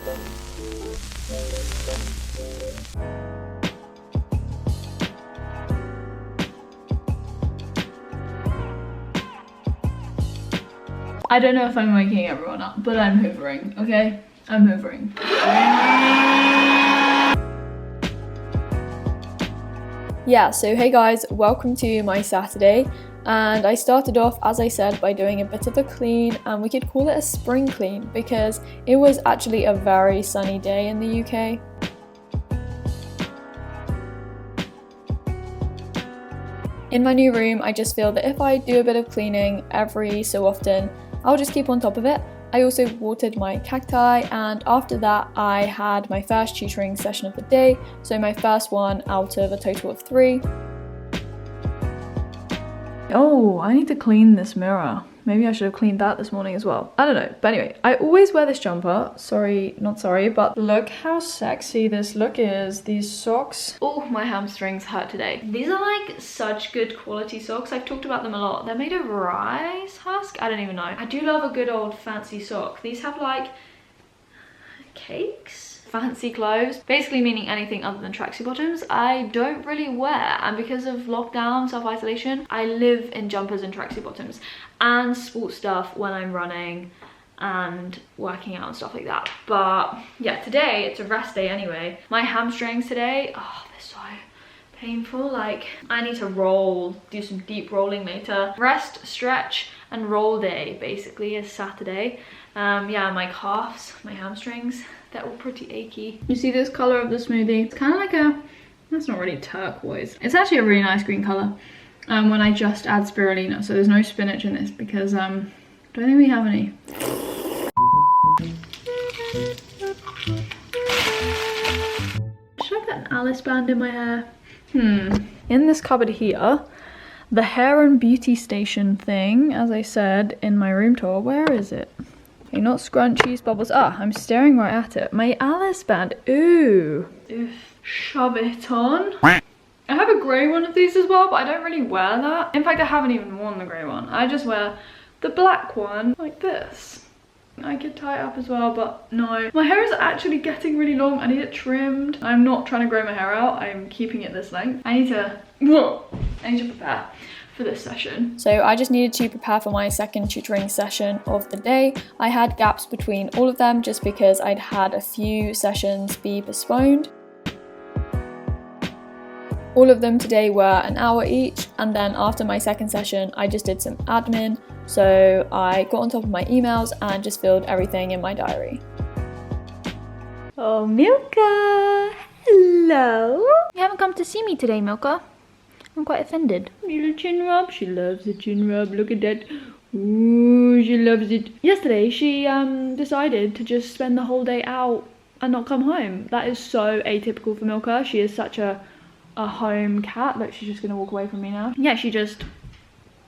I don't know if I'm waking everyone up, but I'm hoovering, okay? I'm hoovering. Yeah, so hey guys, welcome to my Saturday. And I started off, as I said, by doing a bit of a clean, and we could call it a spring clean because it was actually a very sunny day in the UK. In my new room, I just feel that if I do a bit of cleaning every so often, I'll just keep on top of it. I also watered my cacti, and after that I had my first tutoring session of the day, so my first one out of a total of 3. Oh, I need to clean this mirror. Maybe I should have cleaned that this morning as well. I don't know. But anyway, I always wear this jumper. Sorry, not sorry, but look how sexy this look is. These socks. Oh, my hamstrings hurt today. These are like such good quality socks. I've talked about them a lot. They're made of rice husk. I don't even know. I do love a good old fancy sock. These have like cakes. Fancy clothes, basically meaning anything other than tracksuit bottoms, I don't really wear, and because of lockdown, self-isolation, I live in jumpers and tracksuit bottoms and sports stuff when I'm running and working out and stuff like that. But yeah, today it's a rest day anyway. My hamstrings today, oh, they're so painful. Like, I need to roll, do some deep rolling later. Rest, stretch and roll day basically is Saturday. Yeah, my calves, my hamstrings, they're all pretty achy. You see this color of the smoothie? It's kind of like a, that's not really turquoise. It's actually a really nice green color when I just add spirulina. So there's no spinach in this because don't think we have any. Should I put an Alice band in my hair? In this cupboard here, the hair and beauty station thing, as I said in my room tour, where is it? Okay, not scrunchies, bubbles. Ah, I'm staring right at it. My Alice band. Ooh. Oof. Shove it on. I have a grey one of these as well, but I don't really wear that. In fact, I haven't even worn the grey one. I just wear the black one like this. I could tie it up as well, but no. My hair is actually getting really long. I need it trimmed. I'm not trying to grow my hair out. I'm keeping it this length. I need to prepare for this session. So I just needed to prepare for my second tutoring session of the day. I had gaps between all of them just because I'd had a few sessions be postponed. All of them today were an hour each, and then after my second session I just did some admin. So I got on top of my emails and just filled everything in my diary. Oh, Milka! Hello! You haven't come to see me today, Milka. I'm quite offended. Little chin rub. She loves the chin rub. Look at that. Ooh, she loves it. Yesterday, she decided to just spend the whole day out and not come home. That is so atypical for Milka. She is such a home cat. Look, she's just gonna walk away from me now. Yeah, she just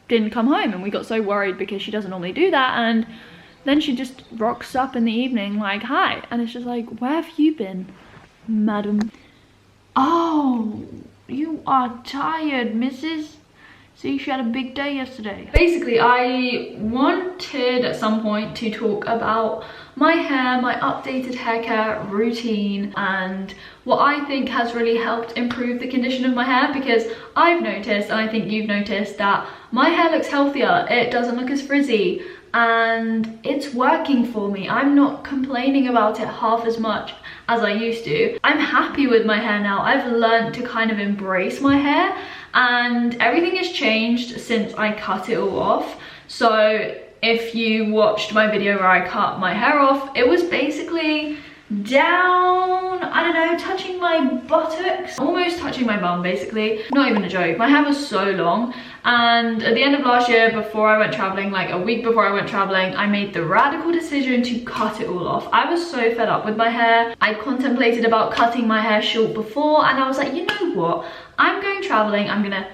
didn't come home, and we got so worried because she doesn't normally do that. And then she just rocks up in the evening like, hi, and it's just like, where have you been, madam? Oh, you are tired, missus. See, she had a big day yesterday. Basically, I wanted at some point to talk about my hair, my updated hair care routine, and what I think has really helped improve the condition of my hair, because I've noticed, and I think you've noticed, that my hair looks healthier. It doesn't look as frizzy, and it's working for me. I'm not complaining about it half as much as I used to. I'm happy with my hair now. I've learned to kind of embrace my hair, and everything has changed since I cut it all off. So if you watched my video where I cut my hair off, it was basically down, I don't know, touching my buttocks, almost touching my bum basically. Not even a joke. My hair was so long, and at the end of last year, before I went traveling, like a week before I went traveling, I made the radical decision to cut it all off. I was so fed up with my hair. I contemplated about cutting my hair short before, and I was like, you know what, I'm going traveling, I'm gonna,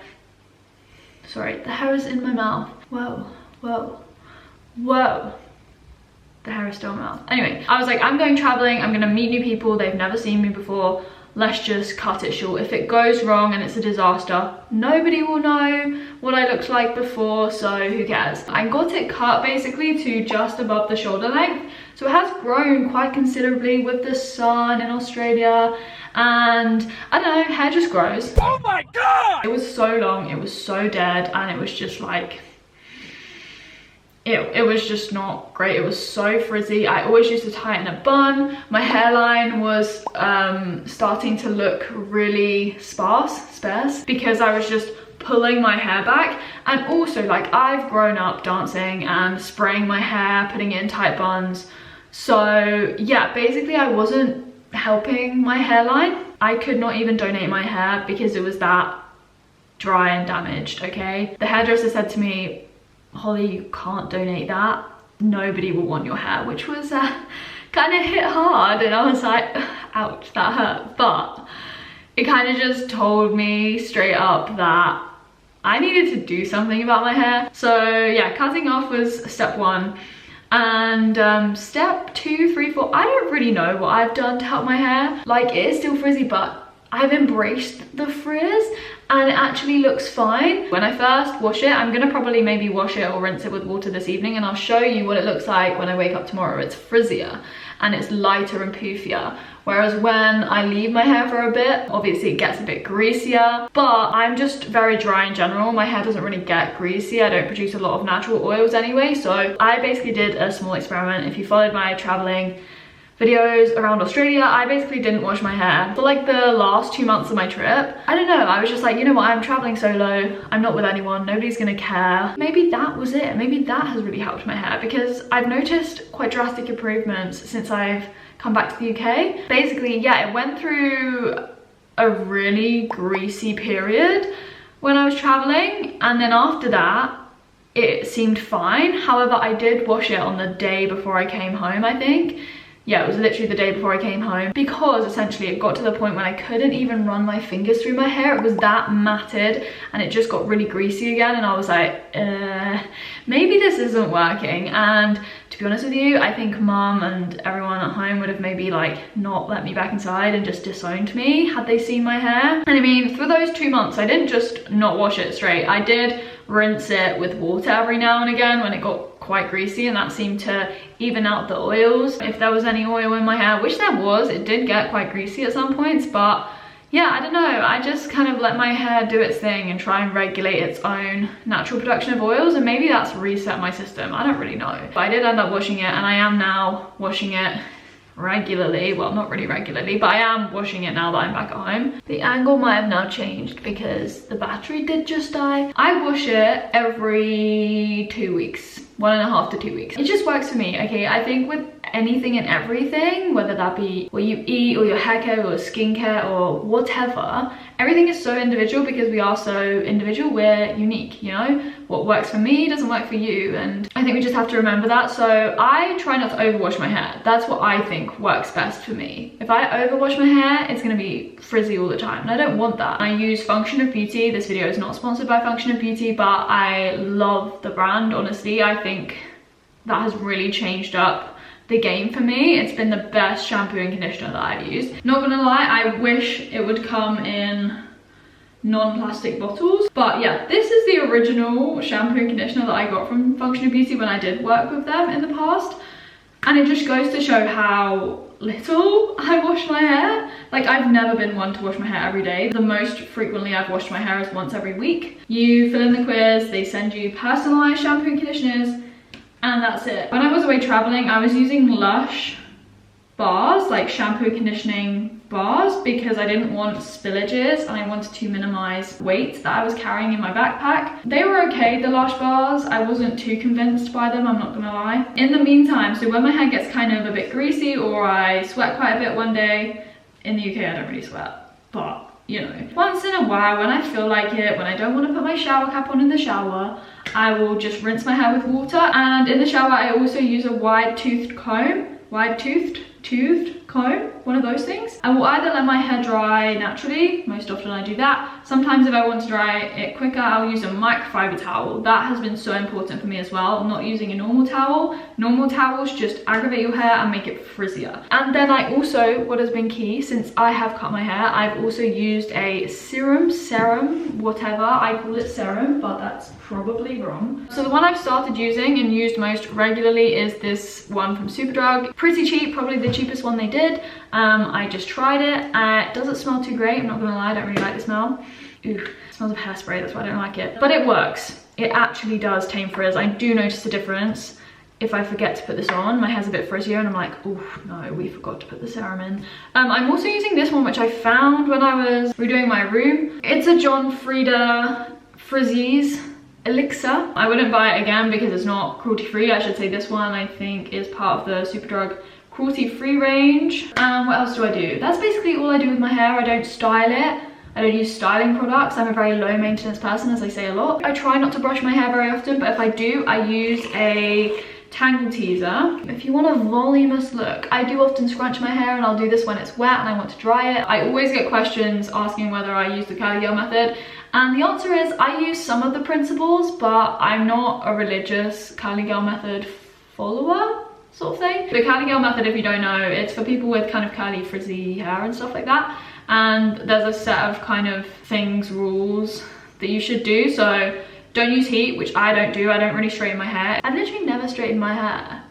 sorry, the hair is in my mouth. Whoa, whoa, whoa. The hair is still in my mouth. Anyway, I was like, I'm going traveling, I'm gonna meet new people, they've never seen me before, let's just cut it short. If it goes wrong and it's a disaster, nobody will know what I looked like before, so who cares? I got it cut basically to just above the shoulder length, So it has grown quite considerably with the sun in Australia, and I don't know, hair just grows. Oh my god! It was so long, it was so dead, and it was just like, it was just not great. It was so frizzy. I always used to tie it in a bun. My hairline was starting to look really sparse because I was just pulling my hair back. And also, like, I've grown up dancing and spraying my hair, putting it in tight buns. So yeah, basically I wasn't helping my hairline. I could not even donate my hair because it was that dry and damaged, okay? The hairdresser said to me, Holly, you can't donate that. Nobody will want your hair, which was kind of hit hard. And I was like, ouch, that hurt. But it kind of just told me straight up that I needed to do something about my hair. So yeah, cutting off was step 1. And step 2, 3, 4, I don't really know what I've done to help my hair. Like, it is still frizzy, but I've embraced the frizz and it actually looks fine. When I first wash it, I'm gonna probably maybe wash it or rinse it with water this evening, and I'll show you what it looks like when I wake up tomorrow. It's frizzier and it's lighter and poofier. Whereas when I leave my hair for a bit, obviously it gets a bit greasier, but I'm just very dry in general. My hair doesn't really get greasy. I don't produce a lot of natural oils anyway. So I basically did a small experiment. If you followed my traveling videos around Australia, I basically didn't wash my hair for like the last 2 months of my trip. I don't know, I was just like, you know what, I'm traveling solo, I'm not with anyone, nobody's gonna care. Maybe that was it. Maybe that has really helped my hair, because I've noticed quite drastic improvements since I've come back to the UK. Basically, yeah, it went through a really greasy period when I was traveling, and then after that it seemed fine. However, I did wash it on the day before I came home, I think. Yeah, it was literally the day before I came home, because essentially it got to the point when I couldn't even run my fingers through my hair. It was that matted and it just got really greasy again, and I was like, maybe this isn't working. And to be honest with you, I think mum and everyone at home would have maybe like not let me back inside and just disowned me had they seen my hair. And I mean, for those 2 months, I didn't just not wash it straight. I did rinse it with water every now and again when it got quite greasy, and that seemed to even out the oils. If there was any oil in my hair, which there was, it did get quite greasy at some points. But yeah, I don't know, I just kind of let my hair do its thing and try and regulate its own natural production of oils, and maybe that's reset my system. I don't really know, but I did end up washing it, and I am now washing it regularly. Well, not really regularly, but I am washing it now that I'm back at home. The angle might have now changed because the battery did just die. I wash it every 2 weeks, 1.5 to 2 weeks. It just works for me, okay? I think with anything and everything, whether that be what you eat or your hair care or skincare or whatever, everything is so individual, because we are so individual, we're unique, you know? What works for me doesn't work for you, and I think we just have to remember that. So I try not to overwash my hair. That's what I think works best for me. If I overwash my hair, it's gonna be frizzy all the time, and I don't want that. I use Function of Beauty. This video is not sponsored by Function of Beauty, but I love the brand, honestly. I think that has really changed up the game for me. It's been the best shampoo and conditioner that I've used. Not gonna lie, I wish it would come in non-plastic bottles, but yeah, this is the original shampoo and conditioner that I got from Function of Beauty when I did work with them in the past, and it just goes to show how little I wash my hair. Like, I've never been one to wash my hair every day. The most frequently I've washed my hair is once every week. You fill in the quiz, they send you personalized shampoo and conditioners, and that's it. When I was away traveling, I was using Lush bars, like shampoo conditioning bars, because I didn't want spillages and I wanted to minimize weight that I was carrying in my backpack. They were okay, the Lush bars. I wasn't too convinced by them, I'm not gonna lie. In the meantime, so when my hair gets kind of a bit greasy or I sweat quite a bit one day, in the UK I don't really sweat, but you know, once in a while when I feel like it, when I don't want to put my shower cap on in the shower, I will just rinse my hair with water. And in the shower I also use a wide-toothed comb, toothed comb, one of those things. I will either let my hair dry naturally, most often I do that, Sometimes if I want to dry it quicker, I'll use a microfiber towel. That has been so important for me as well. I'm not using a normal towel. Normal towels just aggravate your hair and make it frizzier. And then I also, what has been key since I have cut my hair, I've also used a serum, whatever. I call it serum, but that's probably wrong. So the one I've started using and used most regularly is this one from Superdrug. Pretty cheap, probably the cheapest one they did. I just tried it. It doesn't smell too great, I'm not gonna lie, I don't really like the smell. Ooh, it smells of hairspray, that's why I don't like it. But it works. It actually does tame frizz. I do notice a difference if I forget to put this on. My hair's a bit frizzier and I'm like, oh no, we forgot to put the serum in. I'm also using this one, which I found when I was redoing my room. It's a John Frieda Frizzies elixir. I wouldn't buy it again because it's not cruelty free. I should say this one I think is part of the Superdrug cruelty free range. What else do I do? That's basically all I do with my hair. I don't style it. I don't use styling products. I'm a very low maintenance person, as I say a lot. I try not to brush my hair very often, but if I do, I use a tangle teaser. If you want a voluminous look, I do often scrunch my hair, and I'll do this when it's wet and I want to dry it. I always get questions asking whether I use the curly girl method, and the answer is I use some of the principles, but I'm not a religious curly girl method follower sort of thing. The curly girl method, if you don't know, it's for people with kind of curly frizzy hair and stuff like that, and there's a set of kind of things, rules that you should do. So don't use heat, which I don't do. I don't really straighten my hair. I literally never straighten my hair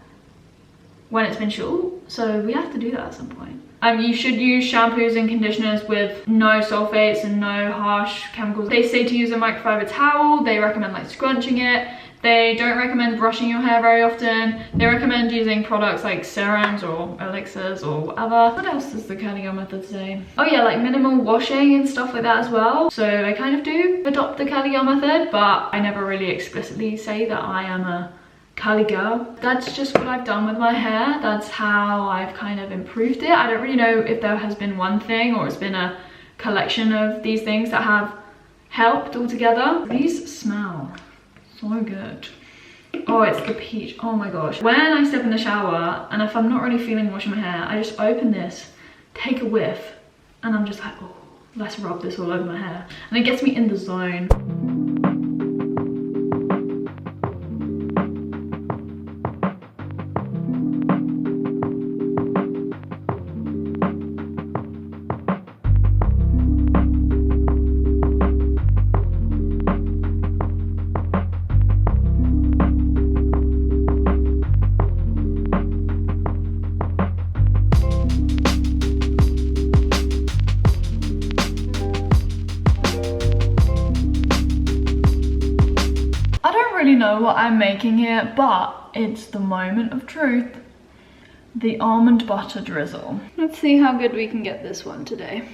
when it's been short, so we have to do that at some point. You should use shampoos and conditioners with no sulfates and no harsh chemicals. They say to use a microfiber towel. They recommend like scrunching it. They don't recommend brushing your hair very often. They recommend using products like serums or elixirs or whatever. What else does the curly girl method say? Oh yeah, like minimal washing and stuff like that as well. So I kind of do adopt the curly girl method, but I never really explicitly say that I am a curly girl. That's just what I've done with my hair. That's how I've kind of improved it. I don't really know if there has been one thing or it's been a collection of these things that have helped all together. These smell so good. Oh, it's the peach. Oh my gosh. When I step in the shower and if I'm not really feeling washing my hair, I just open this, take a whiff, and I'm just like, oh, let's rub this all over my hair. And it gets me in the zone. Know what I'm making here, but it's the moment of truth. The almond butter drizzle. Let's see how good we can get this one today.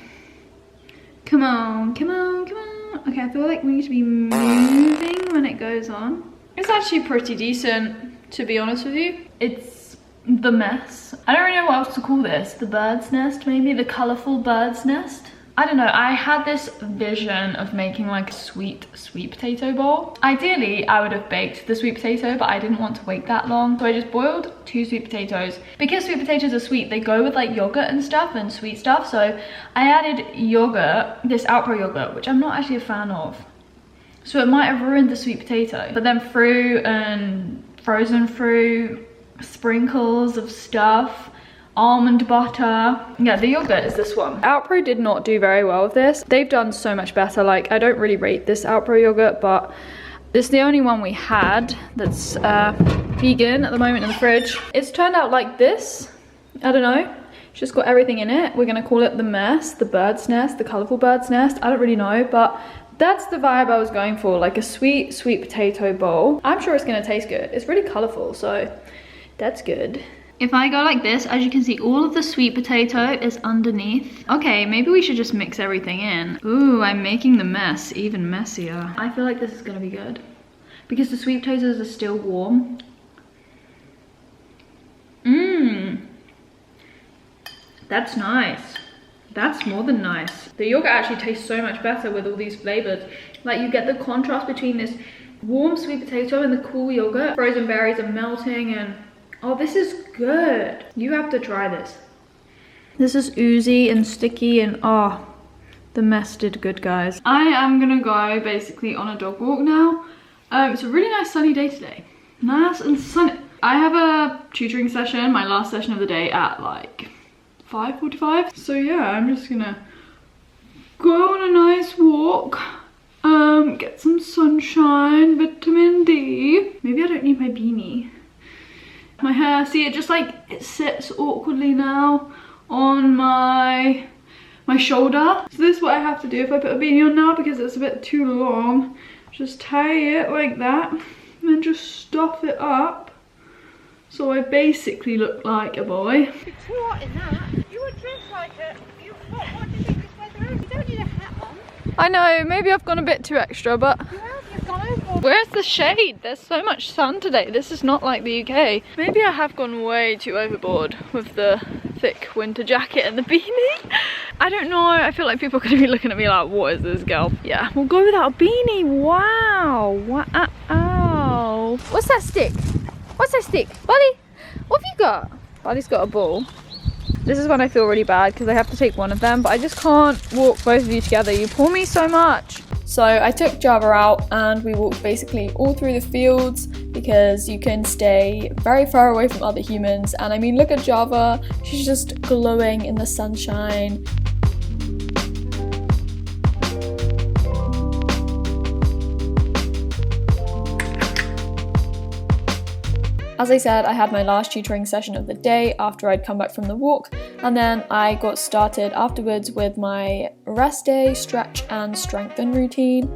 Come on, come on, come on. Okay, I feel like we need to be moving when it goes on. It's actually pretty decent, to be honest with you. It's the mess. I don't really know what else to call this. The bird's nest, maybe? The colourful bird's nest? I don't know, I had this vision of making like a sweet potato bowl. Ideally, I would have baked the sweet potato, but I didn't want to wait that long. So I just boiled 2 sweet potatoes. Because sweet potatoes are sweet, they go with like yogurt and stuff and sweet stuff. So I added yogurt, this Alpro yogurt, which I'm not actually a fan of. So it might have ruined the sweet potato. But then fruit and frozen fruit, sprinkles of stuff, almond butter. Yeah, the yogurt is this one. Alpro did not do very well with this. They've done so much better. Like, I don't really rate this Alpro yogurt, but this is the only one we had that's vegan at the moment in the fridge. It's turned out like this. I don't know. It's just got everything in it. We're gonna call it the mess, the bird's nest, the colourful bird's nest. I don't really know, but that's the vibe I was going for. Like a sweet potato bowl. I'm sure it's gonna taste good. It's really colourful, so that's good. If I go like this, as you can see, all of the sweet potato is underneath. Okay, maybe we should just mix everything in. Ooh, I'm making the mess even messier. I feel like this is gonna be good because the sweet potatoes are still warm. Mmm. That's nice. That's more than nice. The yogurt actually tastes so much better with all these flavors. Like, you get the contrast between this warm sweet potato and the cool yogurt. Frozen berries are melting and oh, this is good. You have to try this. This is oozy and sticky and oh, The mess did good, guys. I am gonna go basically on a dog walk now. It's a really nice sunny day today. Nice and sunny. I have a tutoring session, my last session of the day, at like 5:45. So yeah, I'm just gonna go on a nice walk, get some sunshine, vitamin D. Maybe I don't need my beanie. My hair, see, it just like, it sits awkwardly now on my shoulder. So this is what I have to do if I put a beanie on now, because it's a bit too long. Just tie it like that and then just stuff it up. So I basically look like a boy. It's too hot in that. You would dress like it. What do you think this weather is? You don't need a hat on. I know, maybe I've gone a bit too extra, but You've gone over. where's the shade? There's so much sun today. This is not like the UK. Maybe I have gone way too overboard with the thick winter jacket and the beanie. I don't know. I feel like people are going to be looking at me like, what is this girl? Yeah, we'll go without a beanie. Wow. Wow. What's that stick? What's that stick? Buddy, what have you got? Buddy's got a ball. This is when I feel really bad because I have to take one of them, but I just can't walk both of you together. You pull me so much. So I took Java out and we walked basically all through the fields because you can stay very far away from other humans. And I mean, look at Java. She's just glowing in the sunshine. As I said, I had my last tutoring session of the day after I'd come back from the walk, and then I got started afterwards with my rest day, stretch and strengthen routine.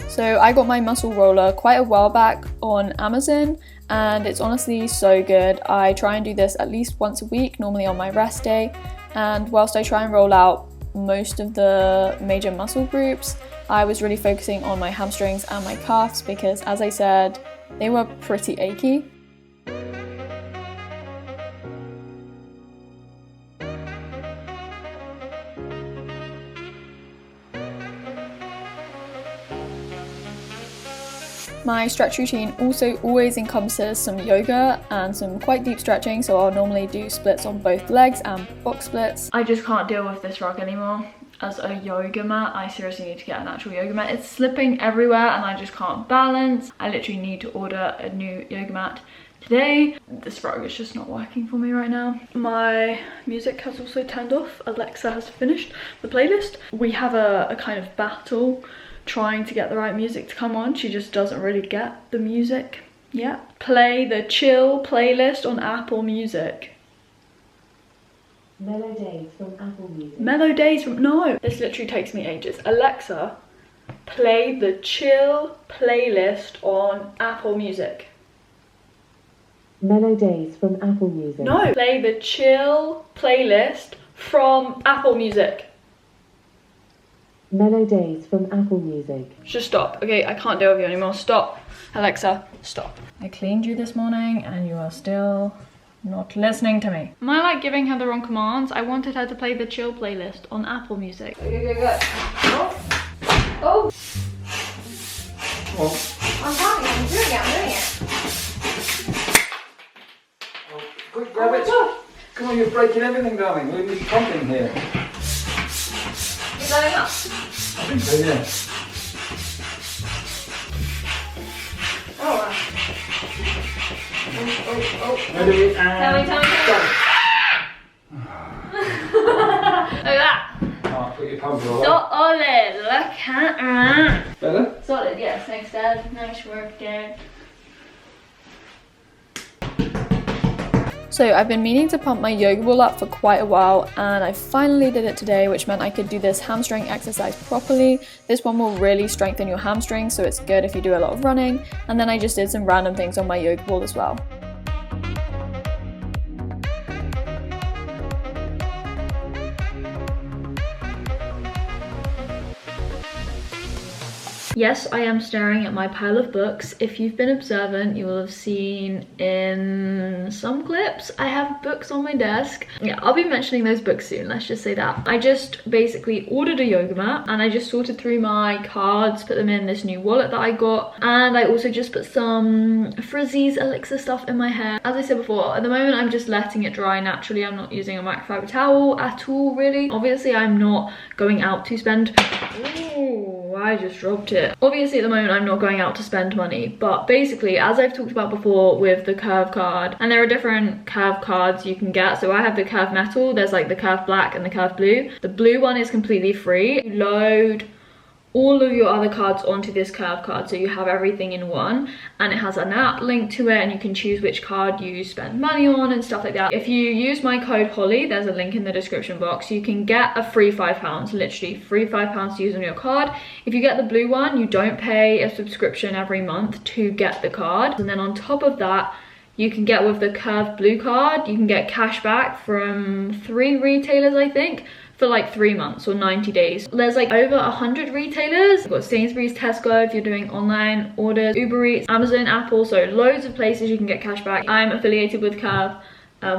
So I got my muscle roller quite a while back on Amazon, and it's honestly so good. I try and do this at least once a week, normally on my rest day, and whilst I try and roll out most of the major muscle groups, I was really focusing on my hamstrings and my calves because, as I said, they were pretty achy. My stretch routine also always encompasses some yoga and some quite deep stretching, so I'll normally do splits on both legs and box splits. I just can't deal with this rug anymore. As a yoga mat, I seriously need to get an actual yoga mat. It's slipping everywhere and I just can't balance. I literally need to order a new yoga mat today. This rug is just not working for me right now. My music has also turned off. Alexa has finished the playlist. We have a kind of battle trying to get the right music to come on. She just doesn't really get the music yet. Play the chill playlist on Apple Music. Mellow Days from Apple Music. Mellow Days from, no, this literally takes me ages. Alexa, play the chill playlist on Apple Music. Mellow Days from Apple Music. No, play the chill playlist from Apple Music. Mellow Days from Apple Music. Just stop. Okay, I can't deal with you anymore. Stop. Alexa, stop. I cleaned you this morning and you are still not listening to me. Am I like giving her the wrong commands? I wanted her to play the chill playlist on Apple Music. Go, go, go, go. Oh. Oh. I'm doing it. Oh, quick, grab it. Come on, you're breaking everything, darling. We need pumping here. You're going up. I think so, yeah. Oh. Ready, Tell me. go. Look at that. Oh, put your pumper away. Solid. Look at that. Better? Solid, yes. Thanks, Dad. Nice work, Dad. So I've been meaning to pump my yoga ball up for quite a while and I finally did it today, which meant I could do this hamstring exercise properly. This one will really strengthen your hamstrings, so it's good if you do a lot of running. And then I just did some random things on my yoga ball as well. Yes, I am staring at my pile of books. If you've been observant, you will have seen in some clips I have books on my desk. Yeah, I'll be mentioning those books soon, let's just say that. I just basically ordered a yoga mat and I just sorted through my cards, put them in this new wallet that I got, and I also just put some Frizzy's elixir stuff in my hair. As I said before, at the moment I'm just letting it dry naturally. I'm not using a microfiber towel at all, really. Obviously I'm not going out to spend... Ooh, I just dropped it. Obviously at the moment I'm not going out to spend money, but basically, as I've talked about before with the curve card, and there are different curve cards you can get. So I have the curve metal, there's like the curve black and the curve blue. The blue one is completely free. You load all of your other cards onto this curve card, so you have everything in one, and it has an app linked to it and you can choose which card you spend money on and stuff like that. If you use my code Holly, there's a link in the description box, you can get a free £5, literally free £5 to use on your card. If you get the blue one, you don't pay a subscription every month to get the card, and then on top of that, you can get with the curved blue card, you can get cash back from 3 retailers, I think, for like 3 months or 90 days. There's like over 100 retailers. You've got Sainsbury's, Tesco if you're doing online orders, Uber Eats, Amazon, Apple, so loads of places you can get cash back. I'm affiliated with Curve,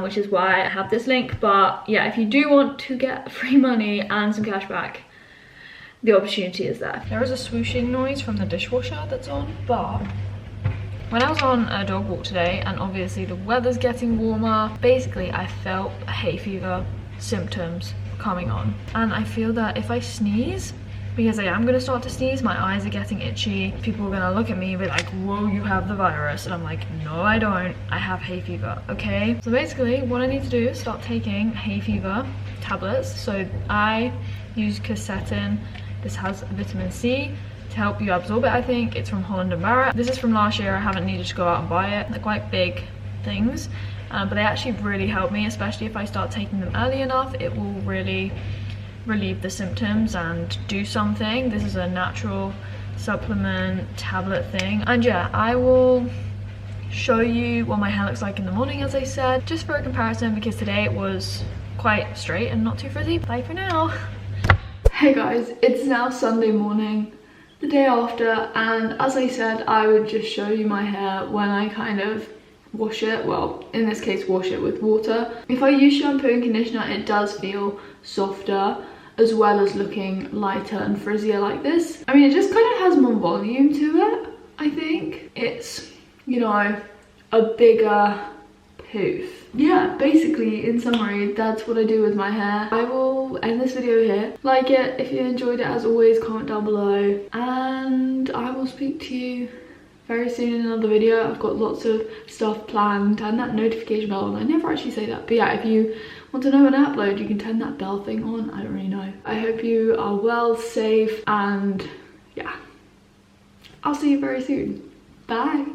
which is why I have this link. But yeah, if you do want to get free money and some cash back, the opportunity is there. There is a swooshing noise from the dishwasher that's on, but when I was on a dog walk today, and obviously the weather's getting warmer, basically I felt hay fever symptoms coming on, and I feel that if I sneeze, because I am going to start to sneeze, my eyes are getting itchy, people are going to look at me and be like, whoa, you have the virus, and I'm like, no I don't, I have hay fever, okay? So basically what I need to do is start taking hay fever tablets. So I use quercetin. This has vitamin C to help you absorb it. I think it's from Holland & Barrett. This is from last year. I haven't needed to go out and buy it. They're quite big things, but they actually really help me, especially if I start taking them early enough. It will really relieve the symptoms and do something. This is a natural supplement tablet thing. And yeah, I will show you what my hair looks like in the morning, as I said, just for a comparison, because today it was quite straight and not too frizzy. Bye for now. Hey guys, it's now Sunday morning, the day after, and as I said, I would just show you my hair when I kind of wash it. Well, in this case, wash it with water. If I use shampoo and conditioner, it does feel softer, as well as looking lighter and frizzier like this. I mean, it just kind of has more volume to it, I think. It's, you know, a bigger poof. Yeah, basically, in summary, that's what I do with my hair. I will end this video here. Like it if you enjoyed it. As always, comment down below, and I will speak to you very soon in another video. I've got lots of stuff planned. Turn that notification bell on. I never actually say that, but yeah, if you want to know when I upload, you can turn that bell thing on. I don't really know. I hope you are well, safe, and yeah, I'll see you very soon. Bye.